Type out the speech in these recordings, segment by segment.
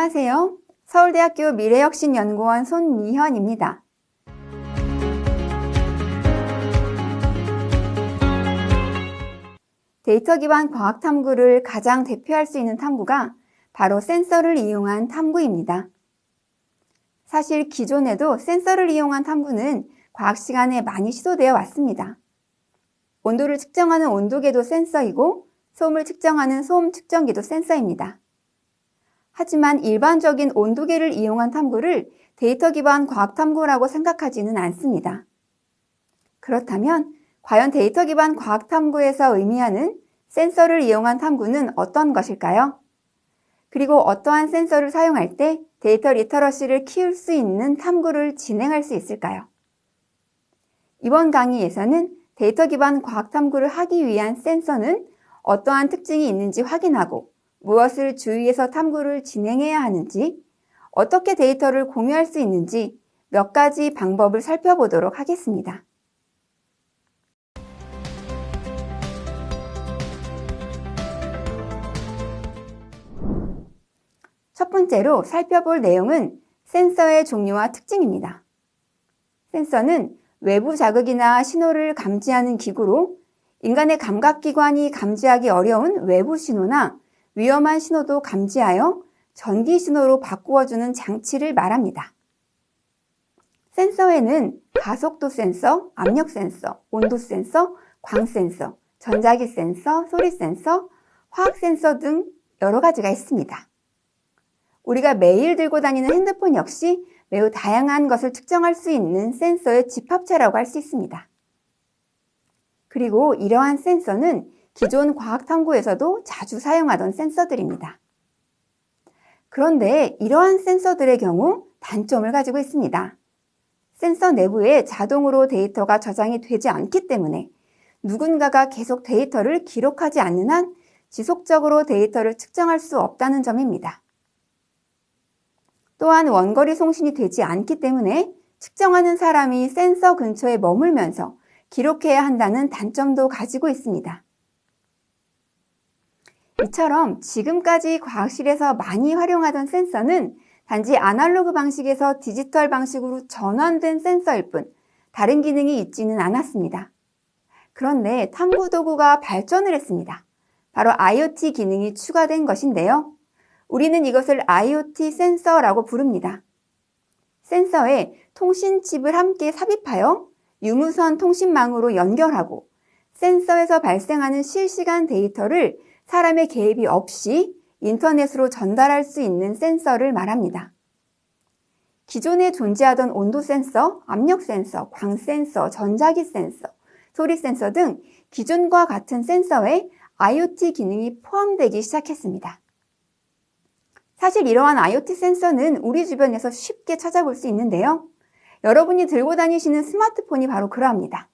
안녕하세요. 서울대학교 미래혁신연구원 손미현입니다. 데이터 기반 과학 탐구를 가장 대표할 수 있는 탐구가 바로 센서를 이용한 탐구입니다. 사실 기존에도 센서를 이용한 탐구는 과학 시간에 많이 시도되어 왔습니다. 온도를 측정하는 온도계도 센서이고 소음을 측정하는 소음 측정기도 센서입니다. 하지만 일반적인 온도계를 이용한 탐구를 데이터 기반 과학 탐구라고 생각하지는 않습니다. 그렇다면 과연 데이터 기반 과학 탐구에서 의미하는 센서를 이용한 탐구는 어떤 것일까요? 그리고 어떠한 센서를 사용할 때 데이터 리터러시를 키울 수 있는 탐구를 진행할 수 있을까요? 이번 강의에서는 데이터 기반 과학 탐구를 하기 위한 센서는 어떠한 특징이 있는지 확인하고 무엇을 주의해서 탐구를 진행해야 하는지, 어떻게 데이터를 공유할 수 있는지 몇 가지 방법을 살펴보도록 하겠습니다. 첫 번째로 살펴볼 내용은 센서의 종류와 특징입니다. 센서는 외부 자극이나 신호를 감지하는 기구로 인간의 감각기관이 감지하기 어려운 외부 신호나 위험한 신호도 감지하여 전기 신호로 바꾸어주는 장치를 말합니다. 센서에는 가속도 센서, 압력 센서, 온도 센서, 광 센서, 전자기 센서, 소리 센서, 화학 센서 등 여러 가지가 있습니다. 우리가 매일 들고 다니는 핸드폰 역시 매우 다양한 것을 측정할 수 있는 센서의 집합체라고 할 수 있습니다. 그리고 이러한 센서는 기존 과학 탐구에서도 자주 사용하던 센서들입니다. 그런데 이러한 센서들의 경우 단점을 가지고 있습니다. 센서 내부에 자동으로 데이터가 저장이 되지 않기 때문에 누군가가 계속 데이터를 기록하지 않는 한 지속적으로 데이터를 측정할 수 없다는 점입니다. 또한 원거리 송신이 되지 않기 때문에 측정하는 사람이 센서 근처에 머물면서 기록해야 한다는 단점도 가지고 있습니다. 이처럼 지금까지 과학실에서 많이 활용하던 센서는 단지 아날로그 방식에서 디지털 방식으로 전환된 센서일 뿐 다른 기능이 있지는 않았습니다. 그런데 탐구 도구가 발전을 했습니다. 바로 IoT 기능이 추가된 것인데요. 우리는 이것을 IoT 센서라고 부릅니다. 센서에 통신칩을 함께 삽입하여 유무선 통신망으로 연결하고 센서에서 발생하는 실시간 데이터를 사람의 개입이 없이 인터넷으로 전달할 수 있는 센서를 말합니다. 기존에 존재하던 온도 센서, 압력 센서, 광 센서, 전자기 센서, 소리 센서 등 기존과 같은 센서에 IoT 기능이 포함되기 시작했습니다. 사실 이러한 IoT 센서는 우리 주변에서 쉽게 찾아볼 수 있는데요. 여러분이 들고 다니시는 스마트폰이 바로 그러합니다.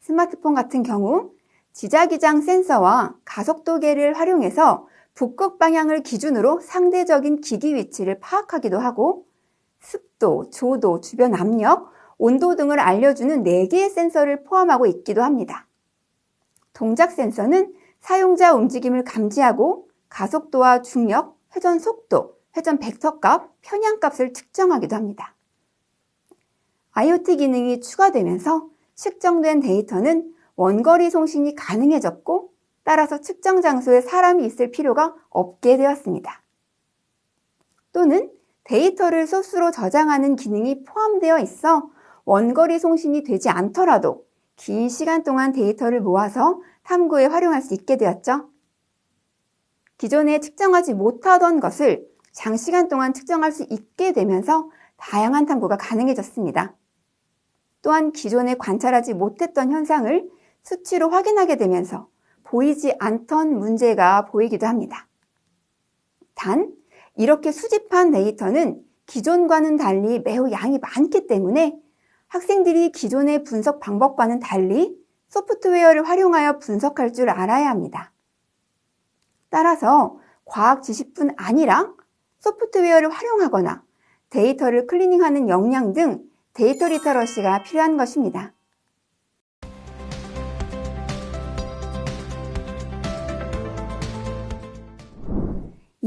스마트폰 같은 경우 지자기장 센서와 가속도계를 활용해서 북극 방향을 기준으로 상대적인 기기 위치를 파악하기도 하고 습도, 조도, 주변 압력, 온도 등을 알려주는 4개의 센서를 포함하고 있기도 합니다. 동작 센서는 사용자 움직임을 감지하고 가속도와 중력, 회전 속도, 회전 벡터값, 편향값을 측정하기도 합니다. IoT 기능이 추가되면서 측정된 데이터는 원거리 송신이 가능해졌고 따라서 측정 장소에 사람이 있을 필요가 없게 되었습니다. 또는 데이터를 소스로 저장하는 기능이 포함되어 있어 원거리 송신이 되지 않더라도 긴 시간 동안 데이터를 모아서 탐구에 활용할 수 있게 되었죠. 기존에 측정하지 못하던 것을 장시간 동안 측정할 수 있게 되면서 다양한 탐구가 가능해졌습니다. 또한 기존에 관찰하지 못했던 현상을 수치로 확인하게 되면서 보이지 않던 문제가 보이기도 합니다. 단, 이렇게 수집한 데이터는 기존과는 달리 매우 양이 많기 때문에 학생들이 기존의 분석 방법과는 달리 소프트웨어를 활용하여 분석할 줄 알아야 합니다. 따라서 과학 지식뿐 아니라 소프트웨어를 활용하거나 데이터를 클리닝하는 역량 등 데이터 리터러시가 필요한 것입니다.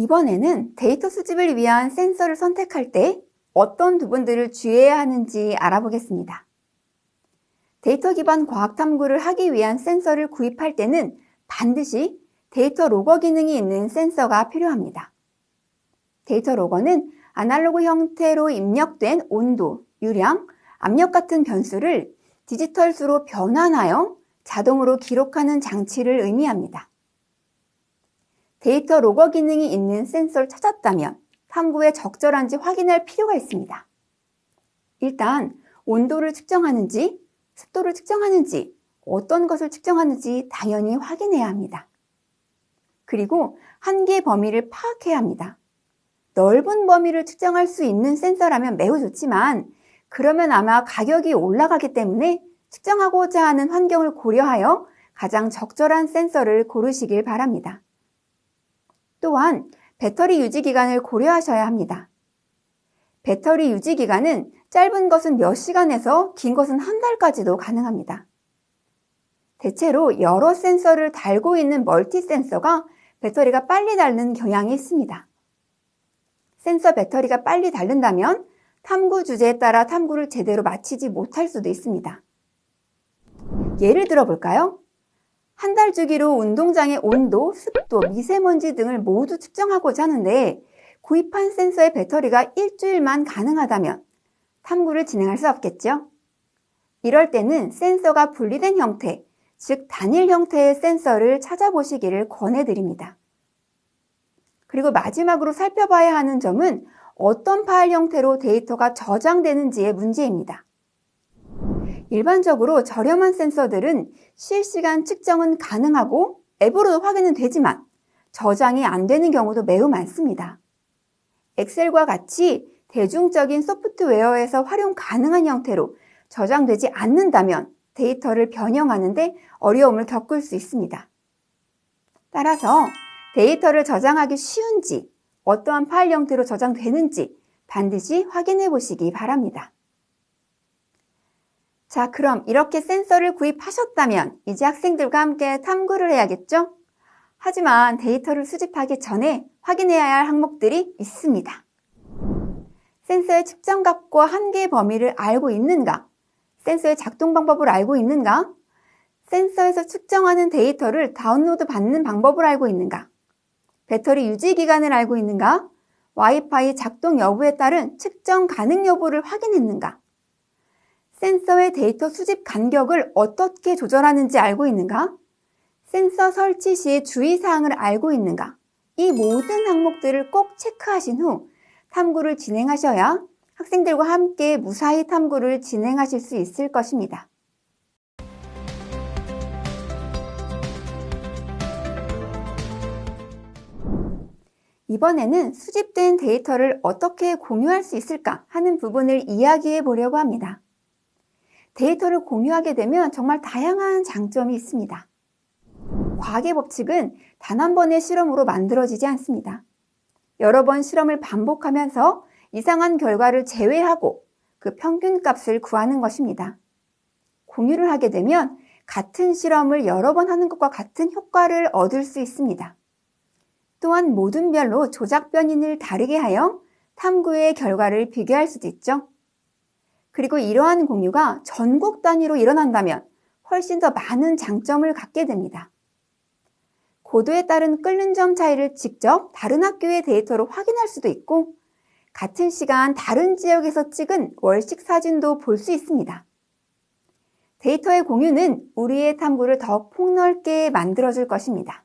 이번에는 데이터 수집을 위한 센서를 선택할 때 어떤 부분들을 주의해야 하는지 알아보겠습니다. 데이터 기반 과학 탐구를 하기 위한 센서를 구입할 때는 반드시 데이터 로거 기능이 있는 센서가 필요합니다. 데이터 로거는 아날로그 형태로 입력된 온도, 유량, 압력 같은 변수를 디지털 수로 변환하여 자동으로 기록하는 장치를 의미합니다. 데이터 로거 기능이 있는 센서를 찾았다면 탐구에 적절한지 확인할 필요가 있습니다. 일단 온도를 측정하는지, 습도를 측정하는지, 어떤 것을 측정하는지 당연히 확인해야 합니다. 그리고 한계 범위를 파악해야 합니다. 넓은 범위를 측정할 수 있는 센서라면 매우 좋지만 그러면 아마 가격이 올라가기 때문에 측정하고자 하는 환경을 고려하여 가장 적절한 센서를 고르시길 바랍니다. 또한 배터리 유지 기간을 고려하셔야 합니다. 배터리 유지 기간은 짧은 것은 몇 시간에서 긴 것은 한 달까지도 가능합니다. 대체로 여러 센서를 달고 있는 멀티 센서가 배터리가 빨리 닳는 경향이 있습니다. 센서 배터리가 빨리 닳는다면 탐구 주제에 따라 탐구를 제대로 마치지 못할 수도 있습니다. 예를 들어 볼까요? 한 달 주기로 운동장의 온도, 습도, 미세먼지 등을 모두 측정하고자 하는데 구입한 센서의 배터리가 일주일만 가능하다면 탐구를 진행할 수 없겠죠? 이럴 때는 센서가 분리된 형태, 즉 단일 형태의 센서를 찾아보시기를 권해드립니다. 그리고 마지막으로 살펴봐야 하는 점은 어떤 파일 형태로 데이터가 저장되는지의 문제입니다. 일반적으로 저렴한 센서들은 실시간 측정은 가능하고 앱으로도 확인은 되지만 저장이 안 되는 경우도 매우 많습니다. 엑셀과 같이 대중적인 소프트웨어에서 활용 가능한 형태로 저장되지 않는다면 데이터를 변형하는 데 어려움을 겪을 수 있습니다. 따라서 데이터를 저장하기 쉬운지, 어떠한 파일 형태로 저장되는지 반드시 확인해 보시기 바랍니다. 자, 그럼 이렇게 센서를 구입하셨다면 이제 학생들과 함께 탐구를 해야겠죠? 하지만 데이터를 수집하기 전에 확인해야 할 항목들이 있습니다. 센서의 측정값과 한계 범위를 알고 있는가? 센서의 작동 방법을 알고 있는가? 센서에서 측정하는 데이터를 다운로드 받는 방법을 알고 있는가? 배터리 유지 기간을 알고 있는가? 와이파이 작동 여부에 따른 측정 가능 여부를 확인했는가? 센서의 데이터 수집 간격을 어떻게 조절하는지 알고 있는가? 센서 설치 시의 주의사항을 알고 있는가? 이 모든 항목들을 꼭 체크하신 후 탐구를 진행하셔야 학생들과 함께 무사히 탐구를 진행하실 수 있을 것입니다. 이번에는 수집된 데이터를 어떻게 공유할 수 있을까 하는 부분을 이야기해 보려고 합니다. 데이터를 공유하게 되면 정말 다양한 장점이 있습니다. 과학의 법칙은 단 한 번의 실험으로 만들어지지 않습니다. 여러 번 실험을 반복하면서 이상한 결과를 제외하고 그 평균값을 구하는 것입니다. 공유를 하게 되면 같은 실험을 여러 번 하는 것과 같은 효과를 얻을 수 있습니다. 또한 모든 별로 조작 변인을 다르게 하여 탐구의 결과를 비교할 수도 있죠. 그리고 이러한 공유가 전국 단위로 일어난다면 훨씬 더 많은 장점을 갖게 됩니다. 고도에 따른 끓는 점 차이를 직접 다른 학교의 데이터로 확인할 수도 있고 같은 시간 다른 지역에서 찍은 월식 사진도 볼 수 있습니다. 데이터의 공유는 우리의 탐구를 더 폭넓게 만들어줄 것입니다.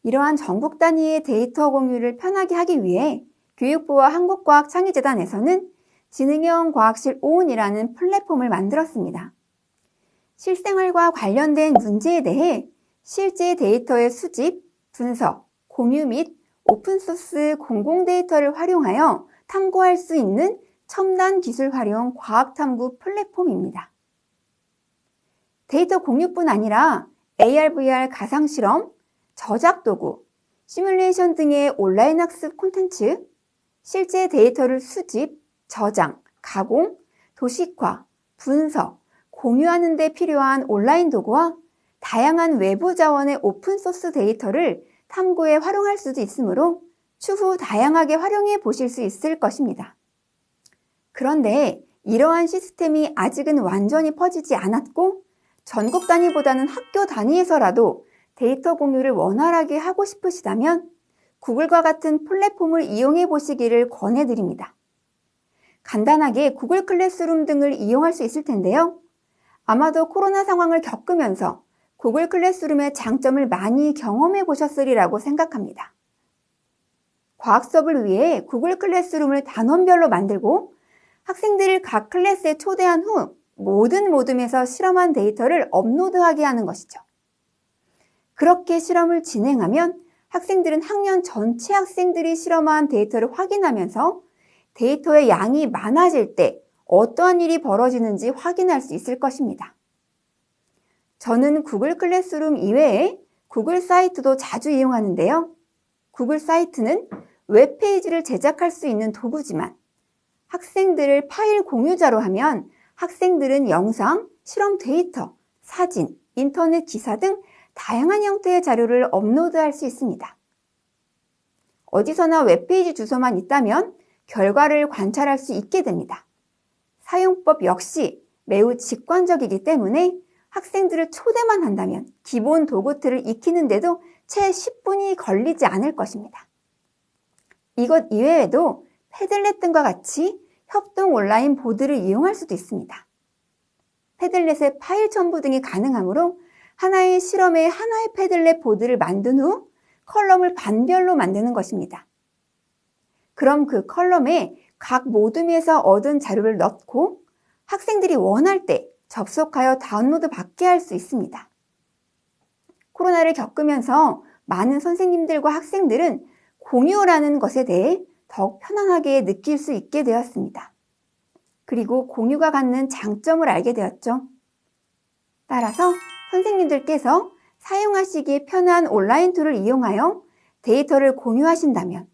이러한 전국 단위의 데이터 공유를 편하게 하기 위해 교육부와 한국과학창의재단에서는 지능형 과학실 ON이라는 플랫폼을 만들었습니다. 실생활과 관련된 문제에 대해 실제 데이터의 수집, 분석, 공유 및 오픈소스 공공 데이터를 활용하여 탐구할 수 있는 첨단 기술 활용 과학탐구 플랫폼입니다. 데이터 공유뿐 아니라 AR, VR 가상실험, 저작도구, 시뮬레이션 등의 온라인 학습 콘텐츠, 실제 데이터를 수집, 저장, 가공, 도식화, 분석, 공유하는 데 필요한 온라인 도구와 다양한 외부 자원의 오픈소스 데이터를 탐구에 활용할 수도 있으므로 추후 다양하게 활용해 보실 수 있을 것입니다. 그런데 이러한 시스템이 아직은 완전히 퍼지지 않았고 전국 단위보다는 학교 단위에서라도 데이터 공유를 원활하게 하고 싶으시다면 구글과 같은 플랫폼을 이용해 보시기를 권해드립니다. 간단하게 구글 클래스룸 등을 이용할 수 있을 텐데요. 아마도 코로나 상황을 겪으면서 구글 클래스룸의 장점을 많이 경험해 보셨으리라고 생각합니다. 과학 수업을 위해 구글 클래스룸을 단원별로 만들고 학생들을 각 클래스에 초대한 후 모든 모둠에서 실험한 데이터를 업로드하게 하는 것이죠. 그렇게 실험을 진행하면 학생들은 학년 전체 학생들이 실험한 데이터를 확인하면서 데이터의 양이 많아질 때 어떠한 일이 벌어지는지 확인할 수 있을 것입니다. 저는 구글 클래스룸 이외에 구글 사이트도 자주 이용하는데요. 구글 사이트는 웹페이지를 제작할 수 있는 도구지만 학생들을 파일 공유자로 하면 학생들은 영상, 실험 데이터, 사진, 인터넷 기사 등 다양한 형태의 자료를 업로드할 수 있습니다. 어디서나 웹페이지 주소만 있다면 결과를 관찰할 수 있게 됩니다. 사용법 역시 매우 직관적이기 때문에 학생들을 초대만 한다면 기본 도구 틀을 익히는데도 채 10분이 걸리지 않을 것입니다. 이것 이외에도 패들렛 등과 같이 협동 온라인 보드를 이용할 수도 있습니다. 패들렛의 파일 첨부 등이 가능하므로 하나의 실험에 하나의 패들렛 보드를 만든 후 컬럼을 반별로 만드는 것입니다. 그럼 그 컬럼에 각 모둠에서 얻은 자료를 넣고 학생들이 원할 때 접속하여 다운로드 받게 할 수 있습니다. 코로나를 겪으면서 많은 선생님들과 학생들은 공유라는 것에 대해 더욱 편안하게 느낄 수 있게 되었습니다. 그리고 공유가 갖는 장점을 알게 되었죠. 따라서 선생님들께서 사용하시기에 편한 온라인 툴을 이용하여 데이터를 공유하신다면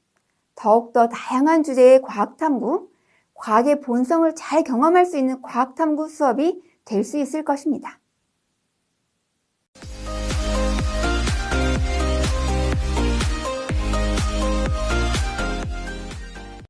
더욱더 다양한 주제의 과학탐구, 과학의 본성을 잘 경험할 수 있는 과학탐구 수업이 될 수 있을 것입니다.